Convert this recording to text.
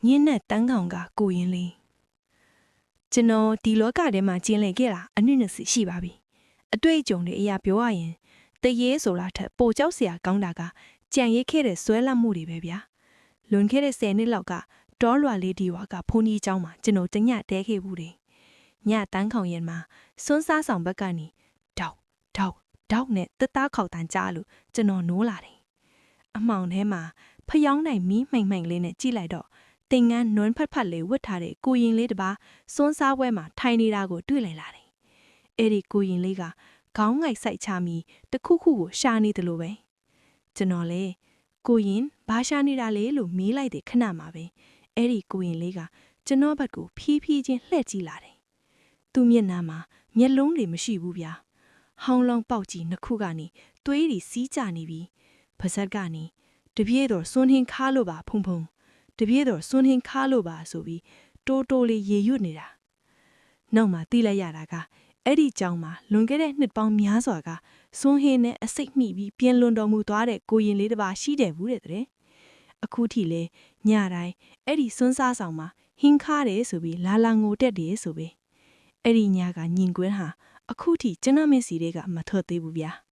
ညင်းနဲ့တန်းကောင်ကကိုရင်လေးကျွန်တော်ဒီလောကထဲမှာကျင်းလည်ခဲ့တာအနည်း20ရှိပါပြီအတွေ့အကြုံတွေအရာပြောရရင်တရေဆိုတာထက်ပိုကြောက်စရာကောင်းတာကကြံရိတ်ခဲ့တဲ့ဆွဲလန့်မှုတွေပဲဗျာလွန်ခဲ့တဲ့10နှစ်လောက်ကတောလွာလေးဒီဝါကဖုန်ကြီးเจ้าမှာကျွန်တော်တညတဲခဲ့ဘူးတယ်ညတန်းခေါင်ရင်မှာစွန်းစားဆောင်ဘက်ကနေတောက်နဲ့တသားခေါက်တန်းကြားလို့ကျွန်တော်နိုးလာတယ်အမှောင်ထဲမှာဖျောင်းနိုင်မီးမှိန်လေးနဲ့ကြည့်လိုက်တော့တင်ငန်းနွမ်းဖတ်လေးဝတ်ထားတဲ့ကိုရင်လေးတစ်ပါးစွန်းစားပွဲမှာထိုင်နေတာကိုတွေ့လိုက်လာတယ်အဲ့ဒီကိုရင်လေးကခေါင်းငိုက်ဆိုင်ချမိတခုခုကိုရှာနေတယ်လို့ပဲကျွန်တော်လေကိုရင်ဘာရှာနေတာလဲလို့မေးလိုက်တဲ့ခဏမှာပဲအဲ့ဒီကိုရင်လေးကကျွန်တော်ဘက်ကိုဖြည်းဖြည်းချင်းလှည့်ကြည့်လာတယ်သူ့မျက်နှာမှာမျက်လုံးတွေမရှိဘူးဗျာဟောင်းလုံးပေါက်ကြီးနှစ်ခုကနေသွေးတွေစီးကျနေပြီးပါဇက်ကနေတပြေးတော်စွန်းဟင်းခါလို့ပါဖုံတပြေးတော်စွန်းဟင်းခါလို့ပါဆိုပြီးတိုးလေးရေရွတ်နေတာနောက်မှသိလိုက်ရတာကအဲ့ဒီကြောင်မှာလွန်ခဲ့တဲ့နှစ်ပေါင်းများစွာကစွန်းဟင်းနဲ့အစိတ်မိပြီးပြင်းလွန်တော်မူသွားတဲ့ကိုရင်လေးတစ်ပါးရှိတယ်ဘူးတဲ့အခုထိလေညတိုင်းအဲ့ဒီစွန်းစားဆောင်မှာဟင်းခါတယ်ဆိုပြီးလာငိုတက်တယ်ဆိုပဲအဲ့ဒီညကညင်ကွင်းဟာအခုထိကျွန်တော်မျက်စီတွေကမထွက်သေးဘူးဗျာ